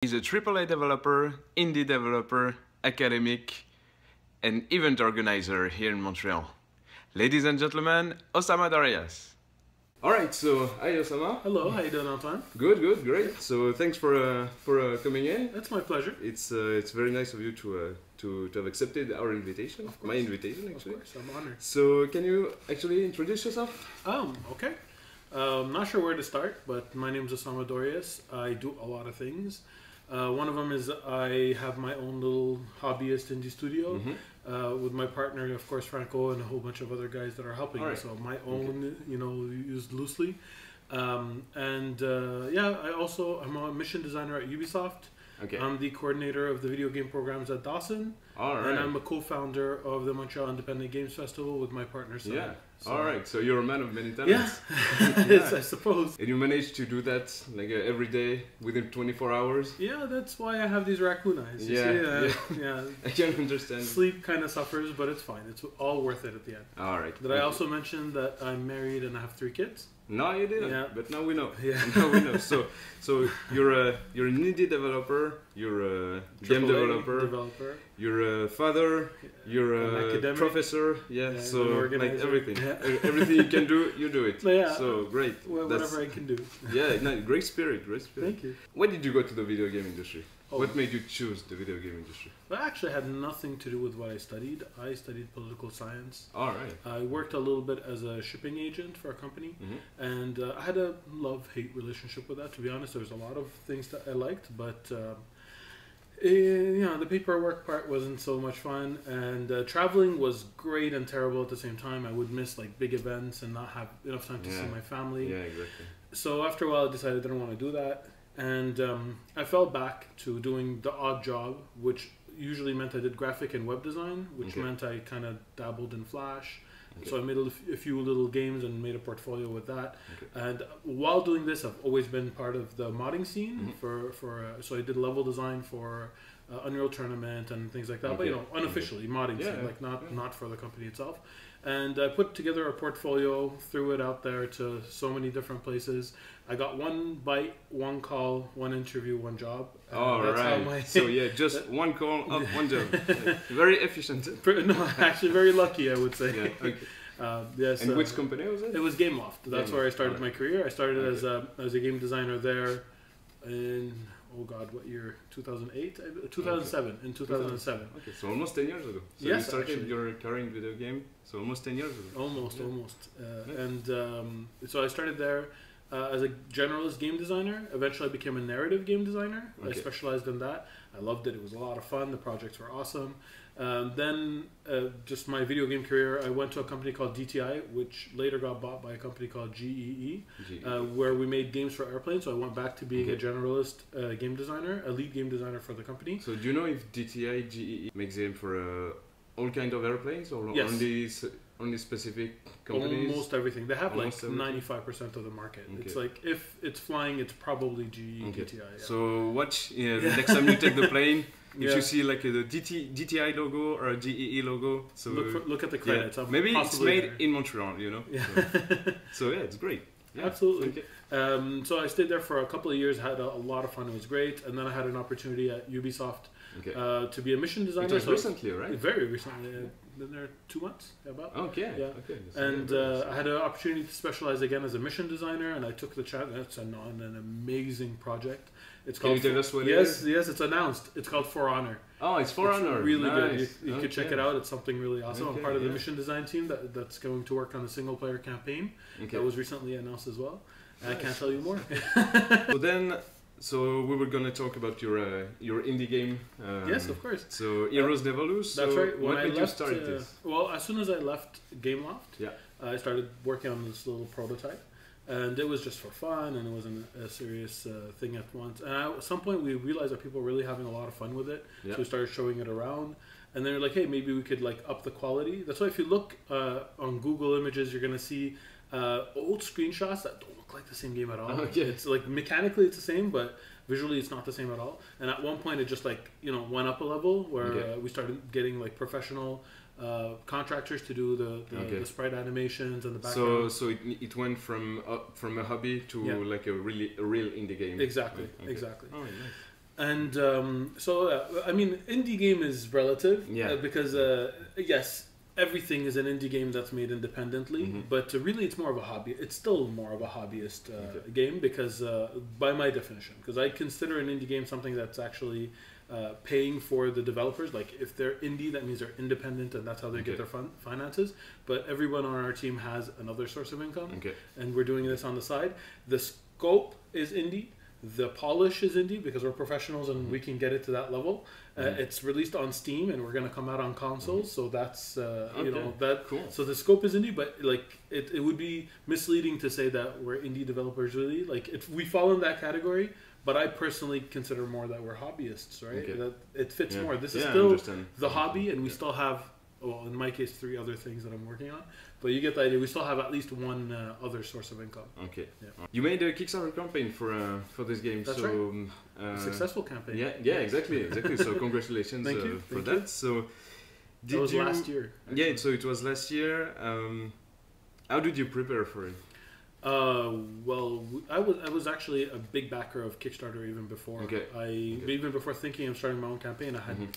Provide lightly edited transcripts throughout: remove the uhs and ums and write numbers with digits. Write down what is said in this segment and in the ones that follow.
He's a AAA developer, indie developer, academic, and event organizer here in Montreal. Ladies and gentlemen, Osama Dorias. Alright, so hi Osama. Hello, how you doing, Antoine? Good, great. So thanks for coming in. That's my pleasure. It's very nice of you to have accepted our invitation, my invitation actually. Of course, I'm honored. So can you actually introduce yourself? Okay. Not sure where to start, but my name is Osama Dorias. I do a lot of things. One of them is I have my own little hobbyist indie studio with my partner, of course, Franco, and a whole bunch of other guys that are helping me. So my own, used loosely. I'm a mission designer at Ubisoft. Okay. I'm the coordinator of the video game programs at Dawson. And I'm a co-founder of the Montreal Independent Games Festival with my partner, Sam. Yeah. So, alright, so you're a man of many talents. Yeah. I suppose. And you manage to do that like every day within 24 hours? Yeah, that's why I have these raccoon eyes. Yeah. I can understand. Sleep kind of suffers, but it's fine. It's all worth it at the end. Alright. Did I also mention that I'm married and I have 3 kids? No, you didn't. Yeah. But now we know. Yeah. Now we know. So you're an indie developer. You're a game developer. You're a father. You're a professor. Yeah. So like everything, everything you can do, you do it. Yeah. So great. Whatever I can do. Yeah. No, great spirit. Great spirit. Thank you. Why did you go to the video game industry? What made you choose the video game industry? That actually had nothing to do with what I studied. I studied political science. All right. I worked a little bit as a shipping agent for a company, and I had a love-hate relationship with that. To be honest, there was a lot of things that I liked, but the paperwork part wasn't so much fun. And traveling was great and terrible at the same time. I would miss like big events and not have enough time to see my family. Yeah, exactly. So after a while, I decided I didn't want to do that. And I fell back to doing the odd job, which usually meant I did graphic and web design, which meant I kind of dabbled in Flash. So I made a few little games and made a portfolio with that. And while doing this, I've always been part of the modding scene. So I did level design for Unreal Tournament and things like that, but unofficially modding scene, like not for the company itself. And I put together a portfolio, threw it out there to so many different places. I got 1 bite, 1 call, 1 interview, 1 job. All right. So yeah, just 1 call, up 1 job. Very efficient. No, actually very lucky, I would say. Yeah. Okay. Yes. And which company was it? It was Gameloft. That's where I started my career. I started as a game designer there in, oh God, what year? 2008? 2007. In 2007. Okay, so almost 10 years ago. So you started your career in video game, so almost 10 years ago. Almost. So I started there as a generalist game designer. Eventually I became a narrative game designer. I specialized in that. I loved it. It was a lot of fun. The projects were awesome. Then just my video game career, I went to a company called DTI, which later got bought by a company called GEE, where we made games for airplanes. So I went back to being a generalist game designer, a lead game designer for the company. So do you know if DTI, GEE makes game for all kind of airplanes or only specific companies? Almost everything. They have almost like 95% of the market. It's like if it's flying, it's probably GE, DTI. Yeah. So watch next time you take the plane. If you see like a DTI logo or a GEE logo, so look at the credits. Maybe it's made in Montreal, Yeah. So yeah, it's great. Yeah. Absolutely. So I stayed there for a couple of years, had a lot of fun. It was great, and then I had an opportunity at Ubisoft to be a mission designer. It was recently, right? Very recently. Been there 2 months, about. Okay. Yeah. Okay. And I had an opportunity to specialize again as a mission designer, and I took the chance. It's an amazing project. It's called. Can you tell us what it is? Yes, it's announced. It's called For Honor. Oh, it's For Honor. Really good. You could check it out. It's something really awesome. I'm part of the mission design team that's going to work on a single player campaign that was recently announced as well. I can't tell you more. So we were gonna talk about your indie game. Yes, of course. So Heroes Devolus. That's right. When did you start this? Well, as soon as I left Gameloft, I started working on this little prototype, and it was just for fun, and it wasn't a serious thing at once. And at some point, we realized that people were really having a lot of fun with it, so we started showing it around. And then we're like, hey, maybe we could like up the quality. That's why if you look on Google Images, you're gonna see old screenshots that don't look like the same game at all. It's like mechanically it's the same, but visually it's not the same at all. And at one point it just like went up a level where we started getting like professional contractors to do the sprite animations and the background. So it went from a hobby to like a real indie game. Exactly. Oh, nice. And I mean, indie game is relative. Because yes, everything is an indie game that's made independently, but really it's more of a hobby. It's still more of a hobbyist game because by my definition, because I consider an indie game something that's actually paying for the developers. Like if they're indie, that means they're independent and that's how they get their finances. But everyone on our team has another source of income, and we're doing this on the side. The scope is indie. The polish is indie because we're professionals and we can get it to that level. It's released on Steam and we're going to come out on consoles, so that's you know, that cool. So the scope is indie, but like it would be misleading to say that we're indie developers really. Like if we fall in that category, but I personally consider more that we're hobbyists, right? That it fits more. This is still the hobby, and we still have, well, in my case, 3 other things that I'm working on. But you get the idea. We still have at least one other source of income. You made a Kickstarter campaign for this game. That's right. Successful campaign. Exactly. So congratulations for that. So that was last year. Actually. Yeah, so it was last year. How did you prepare for it? Well, I was actually a big backer of Kickstarter even before. Even before thinking of starting my own campaign, I had.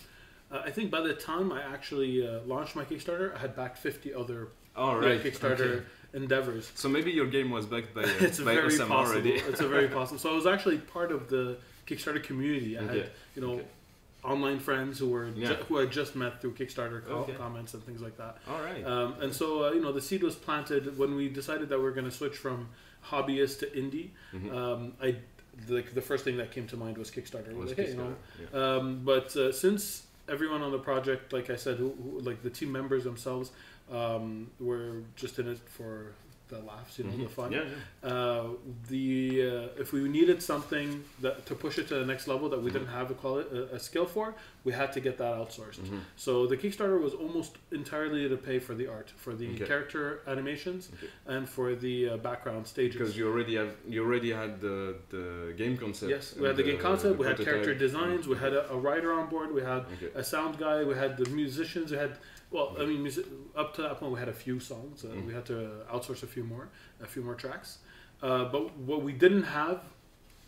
I think by the time I actually launched my Kickstarter, I had backed 50 other Kickstarter endeavors. So maybe your game was backed by it's by very Osama possible. already. It's a very possible. So I was actually part of the Kickstarter community. I had online friends who were who I just met through Kickstarter comments and things like that. And so the seed was planted when we decided that we were going to switch from hobbyist to indie. The first thing that came to mind was Kickstarter. But since everyone on the project, like I said, who like the team members themselves, were just in it for the laughs, the fun. If we needed something to push it to the next level that we didn't have a skill for, we had to get that outsourced. So the Kickstarter was almost entirely to pay for the art, for the character animations, and for the background stages. Because you already had the game concept. Yes, we had the game concept. We had character designs. We had a writer on board. We had a sound guy. We had the musicians. We had. Well, I mean, up to that point, we had a few songs. We had to outsource a few more tracks. But what we didn't have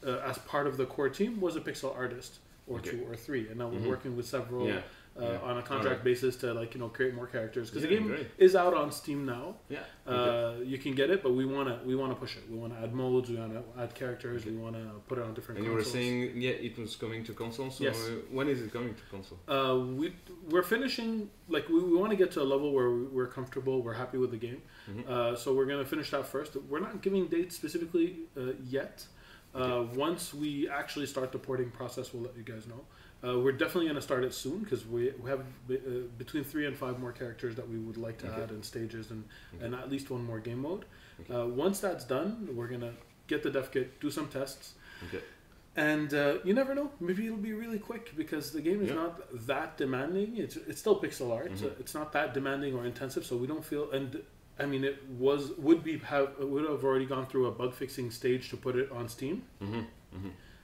as part of the core team was a pixel artist or 2 or 3, and now we're working with several on a contract basis to create more characters because the game is out on Steam now. You can get it, but we want to push it. We want to add modes. We want to add characters. We want to put it on different. And consoles. You were saying it was coming to consoles. So when is it coming to console? We're finishing. Like we want to get to a level where we're comfortable. We're happy with the game. So we're gonna finish that first. We're not giving dates specifically yet. Once we actually start the porting process, we'll let you guys know. We're definitely going to start it soon because we have between 3 and 5 more characters that we would like to add in stages and at least 1 more game mode. Once that's done, we're going to get the dev kit, do some tests. And you never know, maybe it'll be really quick because the game is not that demanding. It's still pixel art. It's not that demanding or intensive, so we don't feel... And I mean, it would have already gone through a bug fixing stage to put it on Steam.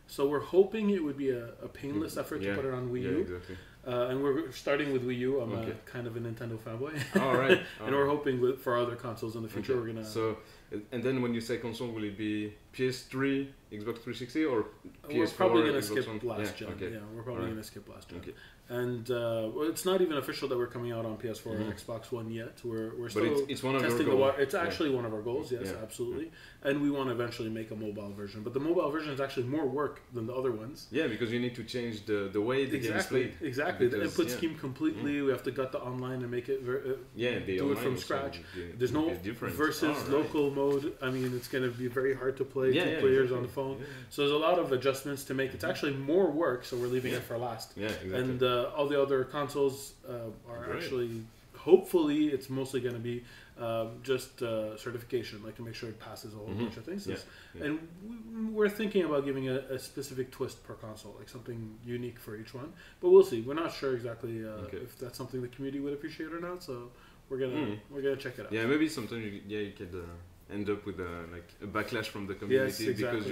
So we're hoping it would be a painless effort to put it on Wii U. Exactly. And we're starting with Wii U. I'm kind of a Nintendo fanboy. And we're hoping for other consoles in the future we're gonna. So, and then when you say console, will it be PS3, Xbox 360, or PS4? We're probably gonna skip last gen. We're probably gonna skip last gen. And it's not even official that we're coming out on PS4 or Xbox One yet. We're still it's one of testing the goals. It's actually one of our goals. Yes, absolutely. And we want to eventually make a mobile version. But the mobile version is actually more work than the other ones. Yeah, because you need to change the way the game is played. Exactly. Because, the input scheme completely. We have to gut the online and make it do it from scratch. There's no versus local mode. I mean, it's going to be very hard to play 2 players on the phone. So there's a lot of adjustments to make. It's actually more work, so we're leaving it for last. And all the other consoles are actually, hopefully, it's mostly going to be just certification, like to make sure it passes a whole bunch of things. And we're thinking about giving a specific twist per console, like something unique for each one. But we'll see. We're not sure exactly if that's something the community would appreciate or not. So we're gonna check it out. Yeah, maybe sometimes you could end up with a backlash from the community because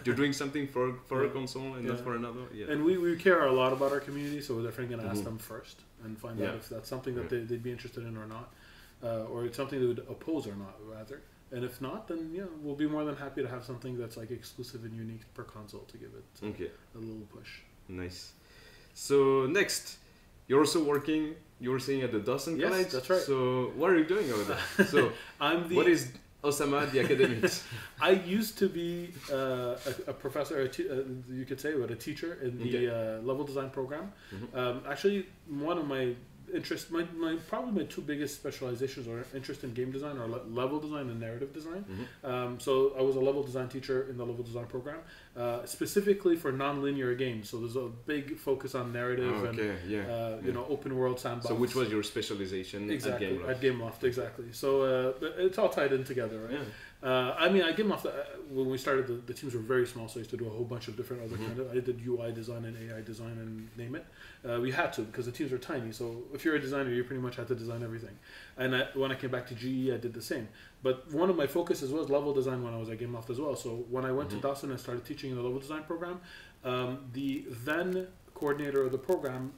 you're doing something for a console and not for another. And we care a lot about our community, so we're definitely going to ask them first and find out if that's something that they'd be interested in or not, or it's something they would oppose or not, rather. And if not, then we'll be more than happy to have something that's like exclusive and unique per console to give it a little push. Nice. So next, you're also working. You were saying at the Dawson College. Yes, that's right. So what are you doing over there? So what is Osama the academics? I used to be a professor, you could say, but a teacher in the level design program. Actually, one of my interests, probably my two biggest specializations are interest in game design or level design and narrative design. So I was a level design teacher in the level design program, specifically for non-linear games. So there's a big focus on narrative and you know, open world sandbox. So which was your specialization? Exactly, at Gameloft, exactly. So it's all tied in together, right? I mean, at Gameloft, when we started, the teams were very small, so I used to do a whole bunch of different other kind of. I did UI design and AI design and name it. We had to because the teams were tiny. So if you're a designer, you pretty much had to design everything. And when I came back to GE, I did the same. But one of my focuses was level design when I was at Gameloft as well. So when I went to Dawson and started teaching in the level design program, the then coordinator of the program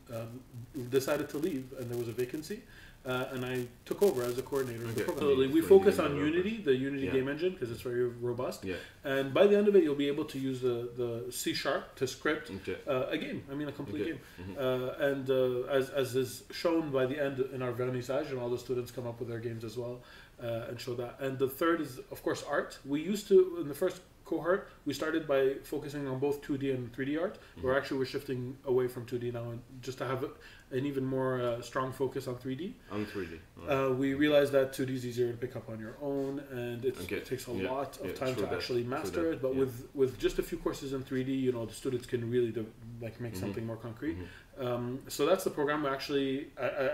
decided to leave, and there was a vacancy. And I took over as a coordinator of the program. We focus on Unity, the Unity game engine, because it's very robust. And by the end of it, you'll be able to use the C# to script a game. I mean, a complete game. And as is shown by the end in our vernissage, and all the students come up with their games as well and show that. And the third is, of course, art. We used to, in the first cohort, we started by focusing on both 2D and 3D art. We're shifting away from 2D now, and just to have an even more strong focus on 3D. On 3D. We realized that 2D is easier to pick up on your own, and it takes a lot of time to actually master it. But with just a few courses in 3D, you know, the students can really make something more concrete. So that's the program. We actually,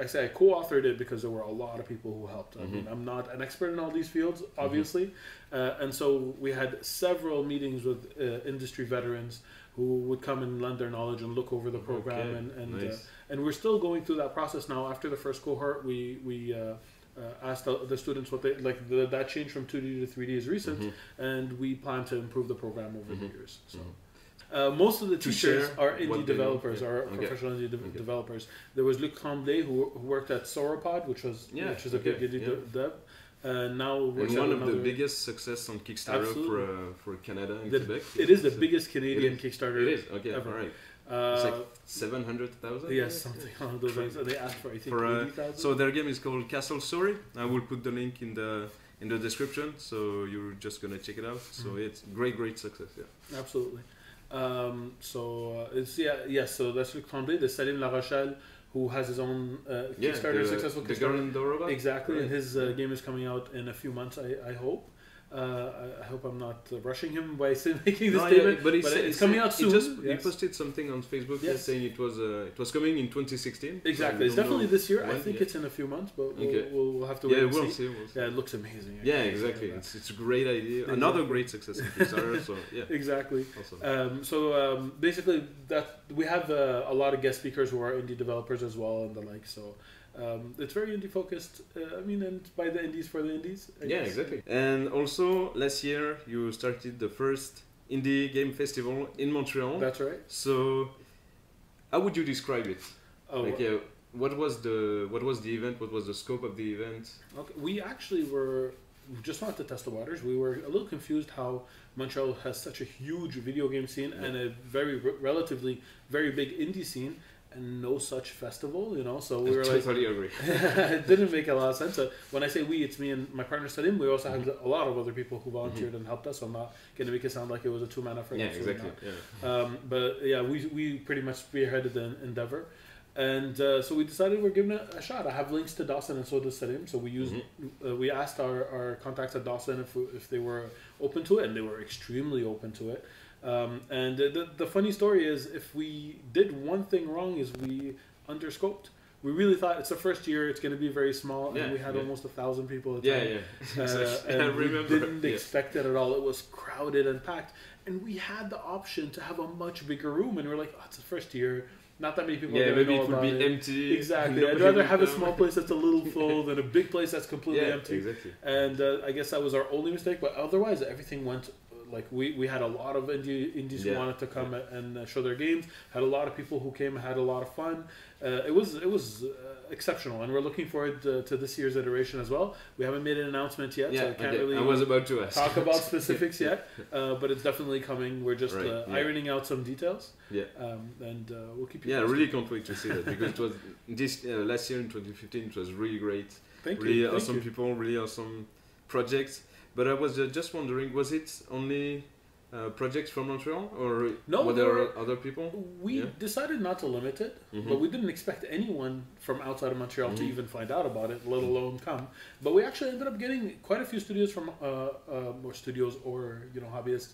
I say I co-authored it because there were a lot of people who helped. I mean, I'm not an expert in all these fields, obviously, and so we had several meetings with industry veterans who would come and lend their knowledge and look over the program, and we're still going through that process now. After the first cohort, we asked the students what they like. That change from 2D to 3D is recent, and we plan to improve the program over the years. So. Most of the teachers are indie developers, or professional indie developers. There was Luc Tremblay who worked at Sauropod, which is a big indie dev. Now one of the biggest success on Kickstarter for Canada and Quebec. It is the biggest Canadian Kickstarter. It is ever. All right. It's like 700,000. Yes, something along those lines. They asked for, I think, 80,000. So their game is called Castle Story. I will put the link in the description, so you're just gonna check it out. So it's great success. Yeah. Absolutely. So that's Luc Tremblay, the Salim La Rochelle, who has his own Kickstarter, successful Kickstarter. Exactly, right. And his game is coming out in a few months, I hope. I hope I'm not rushing him by making this statement, but it's coming out soon. He posted something on Facebook saying it was coming in 2016. Exactly, it's definitely this year. I think it's in a few months, but we'll have to wait and see. Yeah, it looks amazing. Exactly. It's a great idea. Exactly. Another great success in Kickstarter. So exactly. Awesome. Basically, that we have a lot of guest speakers who are indie developers as well and the like. So. It's very indie focused. I mean, and by the indies for the indies. I guess. Exactly. And also, last year you started the first indie game festival in Montreal. That's right. So, how would you describe it? What was the event? What was the scope of the event? Okay, we actually just wanted to test the waters. We were a little confused how Montreal has such a huge video game scene and a relatively very big indie scene. And no such festival, you know, so we were totally agree. It didn't make a lot of sense. So when I say we, it's me and my partner Salim. We also had a lot of other people who volunteered and helped us. So I'm not going to make it sound like it was a two-man effort. Yeah, exactly. But yeah, we pretty much spearheaded the endeavor. And so we decided we're giving it a shot. I have links to Dawson and so does Salim. So we used, we asked our contacts at Dawson if they were open to it, and they were extremely open to it. And the funny story is, if we did one thing wrong, is we underscoped. We really thought it's the first year, it's going to be very small, and we had almost 1,000 people at the time. Exactly. And we didn't expect it at all. It was crowded and packed, and we had the option to have a much bigger room, and we're like, oh, it's the first year. Not that many people. Maybe it would be empty. Exactly. I'd rather have a small place that's a little full than a big place that's completely empty. Exactly. And I guess that was our only mistake. But otherwise, everything went like we had a lot of indies who wanted to come and show their games. Had a lot of people who came, had a lot of fun. It was exceptional, and we're looking forward to this year's iteration as well. We haven't made an announcement yet, so I can't really I was about to ask. talk about specifics yet, but it's definitely coming. We're just ironing out some details. And we'll keep you posted. Really can't wait to see that, because it was this last year in 2015. It was really great. Thank you. Really awesome people, really awesome projects. But I was just wondering, was it only projects from Montreal, or were there other people? We decided not to limit it, but we didn't expect anyone from outside of Montreal to even find out about it, let alone come. But we actually ended up getting quite a few studios from, hobbyists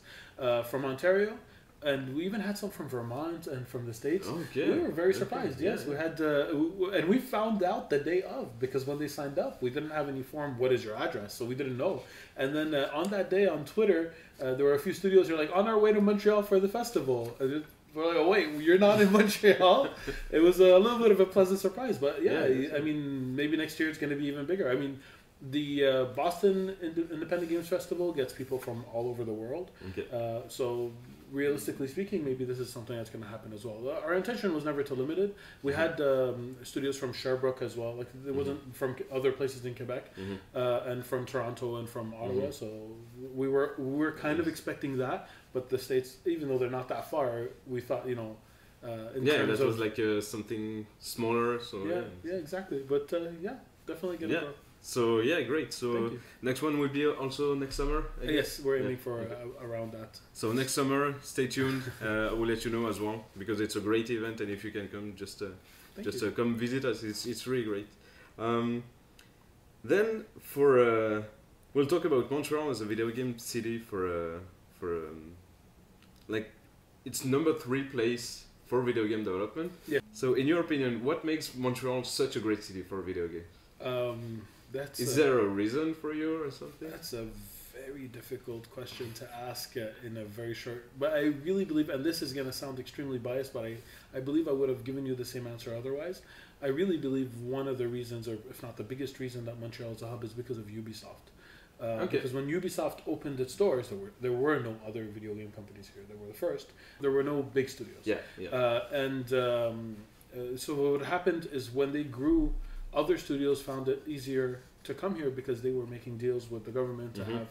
from Ontario. And we even had some from Vermont and from the States. Okay. We were very surprised. Yes, we had, and we found out the day of, because when they signed up, we didn't have any form. What is your address? So we didn't know. And then on that day on Twitter, there were a few studios who were like, on our way to Montreal for the festival. And we're like, oh wait, you're not in Montreal. It was a little bit of a pleasant surprise, but I mean, maybe next year it's going to be even bigger. I mean, the Boston Independent Games Festival gets people from all over the world. So realistically speaking, maybe this is something that's going to happen as well. Our intention was never to limit it. We had studios from Sherbrooke as well. Like, it wasn't from other places in Quebec, and from Toronto and from Ottawa. So we were kind of expecting that, but the States, even though they're not that far, we thought, in terms that was like something smaller. So exactly. But definitely get it. So great. So next one will be also next summer. Yes, we're aiming for around that. So next summer, stay tuned. I will let you know as well, because it's a great event, and if you can come, just come visit us. It's really great. Then we'll talk about Montreal as a video game city it's number 3 place for video game development. Yeah. So in your opinion, what makes Montreal such a great city for video games? Is there a reason for you or something? That's a very difficult question to ask in a very short... But I really believe, and this is going to sound extremely biased, but I believe I would have given you the same answer otherwise. I really believe one of the reasons, or if not the biggest reason, that Montreal is a hub is because of Ubisoft. Because when Ubisoft opened its doors, there were no other video game companies here. They were the first. There were no big studios. So what happened is, when they grew, other studios found it easier to come here because they were making deals with the government to have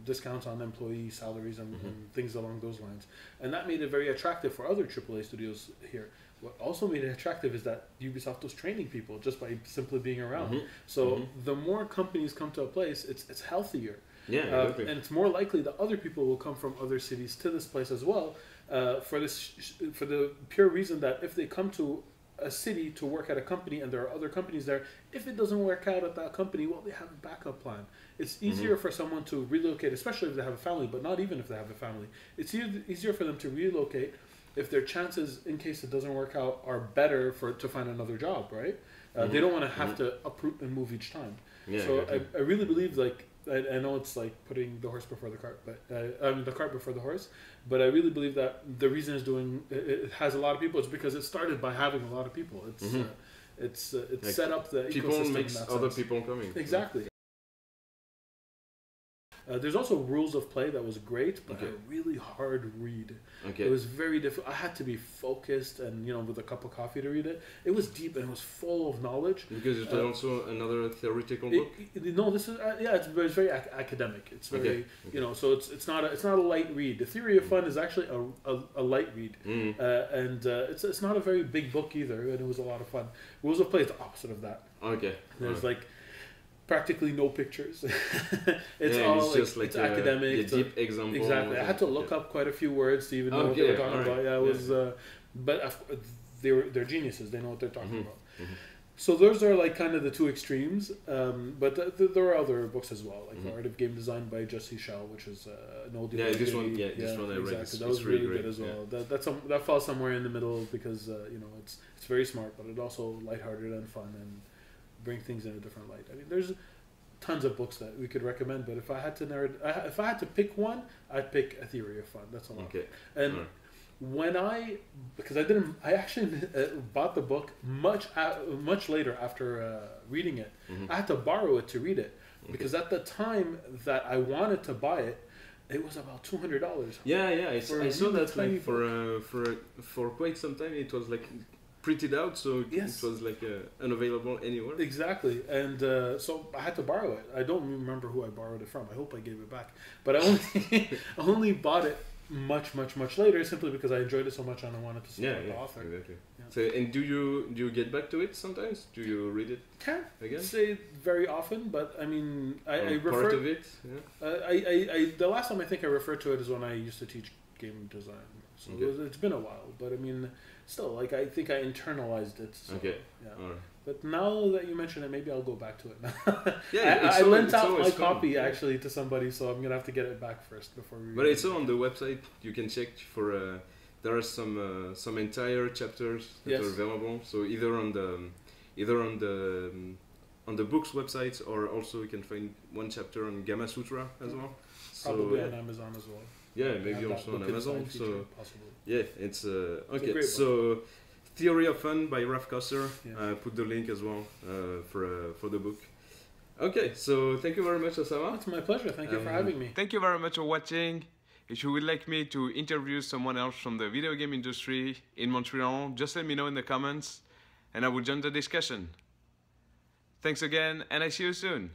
discounts on employee salaries and things along those lines, and that made it very attractive for other AAA studios here. What also made it attractive is that Ubisoft was training people just by simply being around. So the more companies come to a place, it's healthier. And it's more likely that other people will come from other cities to this place as well, for the pure reason that if they come to a city to work at a company and there are other companies there, if it doesn't work out at that company, well, they have a backup plan. It's easier for someone to relocate, especially if they have a family, but not even if they have a family. It's easier for them to relocate if their chances, in case it doesn't work out, are better to find another job, right? They don't want to have to uproot and move each time. I really believe, I know it's like putting the horse before the cart, but the cart before the horse. But I really believe that the reason it has a lot of people is because it started by having a lot of people. It's set up the people ecosystem. Makes other people coming. Exactly. There's also Rules of Play that was great, but a really hard read. It was very difficult. I had to be focused and, with a cup of coffee to read it. It was deep and it was full of knowledge. Because it's also another theoretical book? No, this is, it's very academic. It's very, so it's not a light read. The Theory of Fun is actually a light read. And it's not a very big book either, and it was a lot of fun. Rules of Play is the opposite of that. There's practically no pictures. It's just like academic. A deep example. Exactly. I had to look up quite a few words to even know what they were talking about. It was, but they're geniuses. They know what they're talking about. So those are kind of the two extremes. But there are other books as well, like The Art of Game Design by Jesse Schell, which is an old. This one I read. Exactly. That was really good as well. That falls somewhere in the middle because it's very smart, but it also lighthearted and fun and bring things in a different light. I mean, there's tons of books that we could recommend, but if I had to pick one, I'd pick A Theory of Fun. That's a lot. And because I actually bought the book much later after reading it. I had to borrow it to read it because at the time that I wanted to buy it, It was about $200. Yeah, yeah. I saw that like for quite some time. It was like printed out, so it was like unavailable anywhere. Exactly, and so I had to borrow it. I don't remember who I borrowed it from. I hope I gave it back, but I only bought it much later, simply because I enjoyed it so much and I wanted to support the author. Exactly. Yeah. So, and do you get back to it sometimes? Do you read it? Can't again? say very often, but I mean, I refer part of it. Yeah. I the last time I think I referred to it is when I used to teach game design. So it's been a while, but I mean, still, like I think I internalized it. So, okay. Yeah. All right. But now that you mention it, maybe I'll go back to it now. Yeah, I lent out my copy actually to somebody, so I'm gonna have to get it back first before we. But it's on the website. You can check for. There are some entire chapters that are available. So either on the book's website, or also you can find one chapter on Gamma Sutra as well. Probably on Amazon as well. Yeah, maybe also on Amazon. So possibly. Yeah, it's okay. So Theory of Fun by Ralph Coster. Put the link as well for the book. Okay, so thank you very much, Osama. It's my pleasure. Thank you for having me. Thank you very much for watching. If you would like me to interview someone else from the video game industry in Montreal, just let me know in the comments and I will join the discussion. Thanks again, and I see you soon.